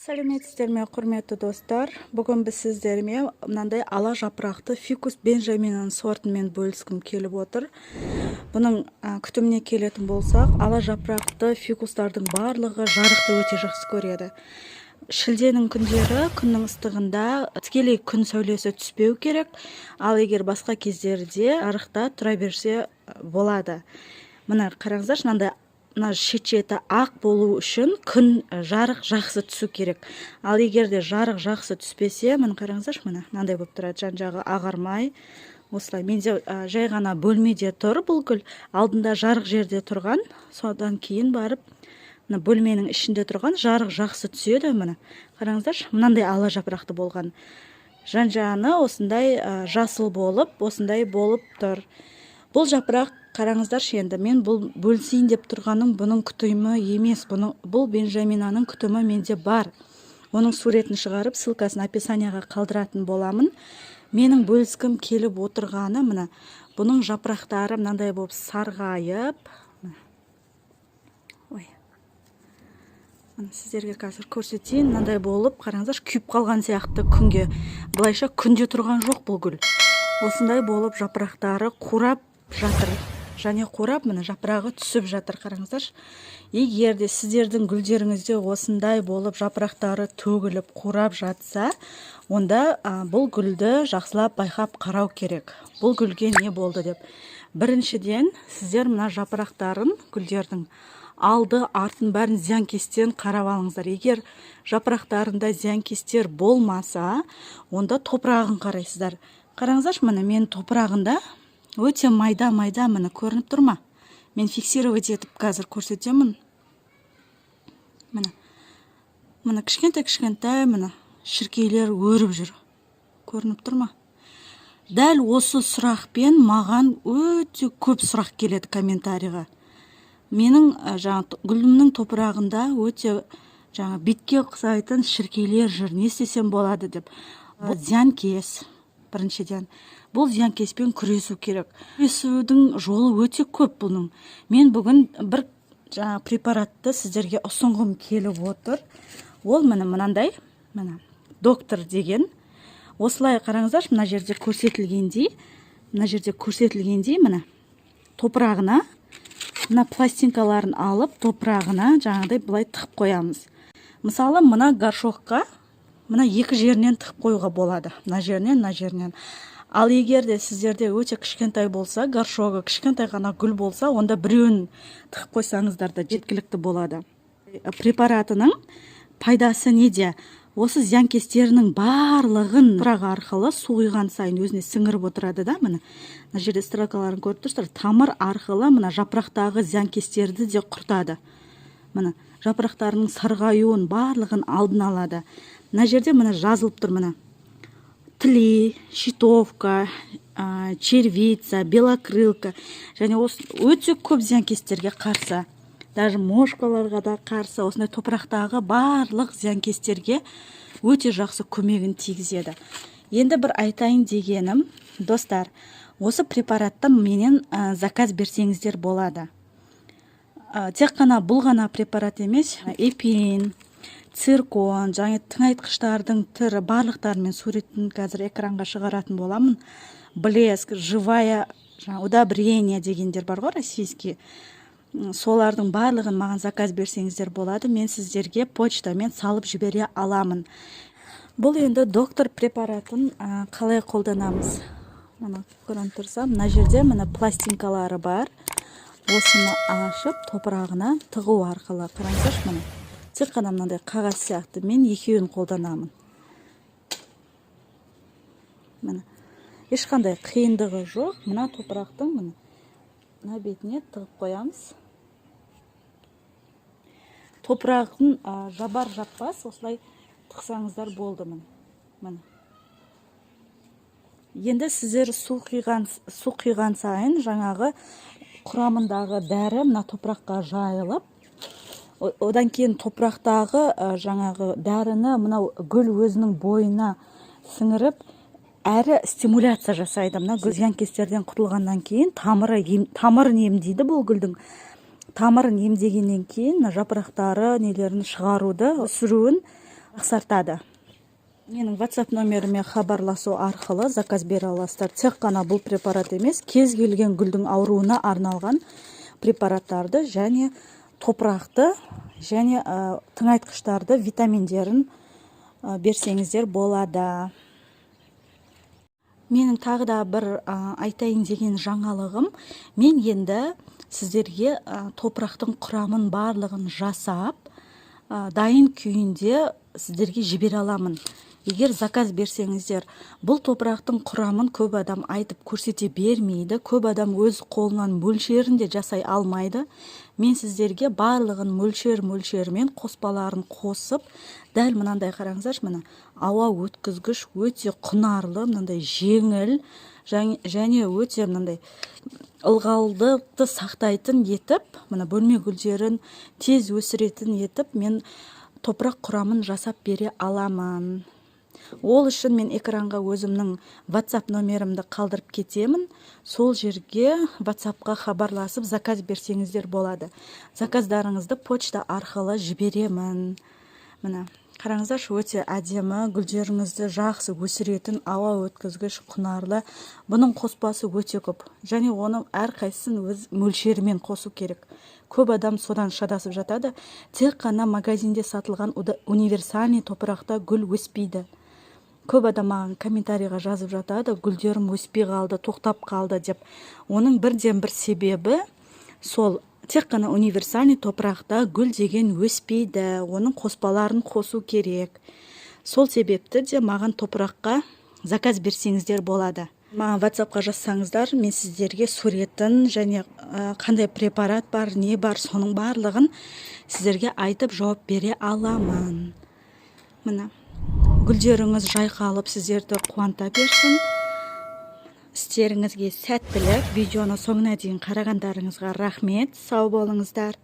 Сәлеметсіздер ме, құрметті достар. Бүгін біз сіздерме мынандай ала жапырақты фикус бенджаминнің сортымен бөліскім келіп отыр. Бұның күтіміне келетін болсақ, ала жапырақты фикустардың барлығы жарықты өте жақсы көреді. Шілденің күндері күннің ыстығында тікелей күн сәулесі түспеу керек, ал егер басқа кездерде жарықта тұра берсе болады. Мына қараңыздаршы, мына шет-шеті ақ болу үшін күн жарық жақсы түсу керек. Ал егер де жарық жақсы түспесе, мына қараңыздаршы, мынандай болып тұрады, жан-жағы ағармай. Осылай, менде жай ғана бөлмеде тұр бұл гүл, алдында жарық жерде тұрған, содан кейін барып мына бөлменің ішінде тұрған жарық жақсы түседі. Міне қараңыздаршы, мынандай ала жапырақты болған. Жан-жағы осындай жасыл болып, осындай болып тұр. Бұл жапырақ, қараңыздаршы, енді мен бұл бөлісейін деп тұрғаным бұның күтімі емес, бұл бенджаминаның күтімі менде бар. Оның суретін шығарып, ссылкасын описанияға қалдыратын боламын. Менің бөліскім келіп отырғаны, мына бұның жапырақтары мынандай болып сарғайып. Сіздерге қазір көрсетейін, мынандай болып, қараңыздаршы, күйіп қалған сияқты күнге. Бұлайша күнде тұрған жоқ бұл гүл. Осындай болып жапырақтары қурап жатыр. Және қурап, мына жапырағы түсіп жатыр, қараңыздаршы. Егер де сіздердің гүлдеріңізде осындай болып жапырақтары төгіліп қурап жатса, онда бұл гүлді жақсылап байқап қарау керек. Бұл гүлге не болды деп. Біріншіден, сіздер мына жапырақтарын, гүлдердің алды артын бәрін зиянкестен қарап алыңыздар. Егер жапырақтарында зиянкестер болмаса, онда топырағын қарайсыздар. Қараңыздаршы, міне мен топырағында өте майда-майда, міне көрініп тұр ма? Мен фиксировать етіп қазір көрсетемін. Міне кішкентай, міне шіркейлер өріп жүр. Көрініп тұр ма? Дәл осы сұрақпен маған өте көп сұрақ келеді комментарийға. Менің гүлімнің топырағында өте бетке ұқсайтын шіркейлер жүр, не істесем болады деп. Бұл зиянкес. Біріншіден, бұл зиянкеспен күресу керек. Күресудің жолы өте көп бұның. Мен бүгін бір препаратты сіздерге ұсынғым келіп отыр. Ол мынандай, доктор деген. Осылай қараңыздар, мына жерде көрсетілгендей, міне топырағына, мына пластинкаларын алып, топырағына жаңағыдай бұлай тығып қоямыз. Мысалы, мына горшокқа мына екі жерінен тығып қоюға болады. Мына жерінен. Ал егер де сіздерде өте кішкентай болса, горшогы кішкентай ғана гүл болса, онда біреуін тығып қойсаңыздар да жеткілікті болады. Препаратының пайдасы неде? Осы зиянкестерінің барлығын топырақ арқылы су құйған сайын өзіне сіңіріп отырады да, міне. Мына жерде стрелкаларын көріп тұрсыздар, тамыр арқылы мына жапырақтағы зиянкестерді де құртады. Міне жапырақтарының сарғаюын барлығын алдын алады. Мына жерде міне жазылып тұр, міне тли, щитовка, червица, белокрылка, және өте көп зиянкестерге қарсы. Даже мошкаларға да қарсы, осындай топырақтағы барлық зиянкестерге өте жақсы көмегін тигізеді. Енді бір айтайын дегенім, достар, осы препаратты менен заказ берсеңіздер болады. Тек қана бұл ғана препарат емес, эпин, циркон, және тыңайтқыштардың түрі барлықтарымен суретін қазір экранға шығаратын боламын. Блеск, живая удобрение дегендер бар ғой, российский. Солардың барлығын маған заказ берсеңіздер болады. Мен сіздерге почтамен салып жібере аламын. Бұл енді доктор препаратын қалай қолданамыз? Көрініп тұрса, мына жерде мына пластинкалары бар. Осыны ашып, топырағына тығу арқылы. Қараңыздаршы, міне. Тек қана мынандай қағаз сияқты мен екеуін қолданамын. Міне. Ешқандай қиындығы жоқ. Мына топырақтың мына бетіне тығып қоямыз. Топырағын жаппас, осылай тықсаңыздар болды. Міне. Енді сіздер су құйған сайын жаңағы құрамындағы дәрі мына топыраққа жайылып, одан кейін топырақтағы жаңағы дәріні мынау гүл өзінің бойына сіңіріп, әрі стимуляция жасайды. Мына зиянкестерден құтылғаннан кейін тамырын емдейді бұл гүлдің. Тамырын емдегеннен кейін жапырақтары нелерін шығаруды, сүруін жақсартады. Менің WhatsApp номеріме хабарласу арқылы заказ бере аласыздар. Тек қана бұл препарат емес, кез келген гүлдің ауруына арналған препараттарды және топырақты және тыңайтқыштарды, витаминдерін берсеңіздер болады. Менің тағы да бір айтайын деген жаңалығым, мен енді сіздерге топырақтың құрамын барлығын жасап, дайын күйінде сіздерге жібере аламын. Егер заказ берсеңіздер, бұл топырақтың құрамын көп адам айтып көрсете бермейді, көп адам өз қолынан мөлшерін де жасай алмайды. Мен сіздерге барлығын мөлшермен қоспаларын қосып, дәл мынандай қараңыздар, мына ауа өткізгіш, өте құнарлы, мынандай жеңіл және өте мынандай ылғалдықты сақтайтын етіп, мына бөлме гүлдерін тез өсіретін етіп, мен топырақ құрамын жасап бере аламын. Ол үшін мен экранға өзімнің WhatsApp номерімді қалдырып кетемін. Сол жерге WhatsAppқа хабарласып заказ берсеңіздер болады. Заказдарыңызды почта арқылы жіберемін. Мына қараңыздаршы, өте әдемі, гүлдеріңізді жақсы өсіретін, ауа өткізгіш, құнарлы. Бұның қоспасы өте көп. Және оның әрқайсысын өз мөлшерімен қосу керек. Көп адам содан шадасып жатады. Тек қана магазинде сатылған универсальный топырақта гүл өспейді. Көп адам маған комментарийға жазып жатады, гүлдерім өспей қалды, тоқтап қалды деп. Оның бірден бір себебі сол, тек қана универсальный топырақта гүл деген өспейді. Оның қоспаларын қосу керек. Сол себепті де маған топыраққа заказ берсеңіздер болады. Маған WhatsAppқа жазсаңыздар, мен сіздерге суретін және қандай препарат бар, не бар, соның барлығын сіздерге айтып жауап бере аламын. Мына гүлдеріңіз жайқалып сіздерді қуанта берсін. Істеріңізге сәттілік. Видеоны соңына дейін қарағандарыңызға рахмет. Сау болыңыздар.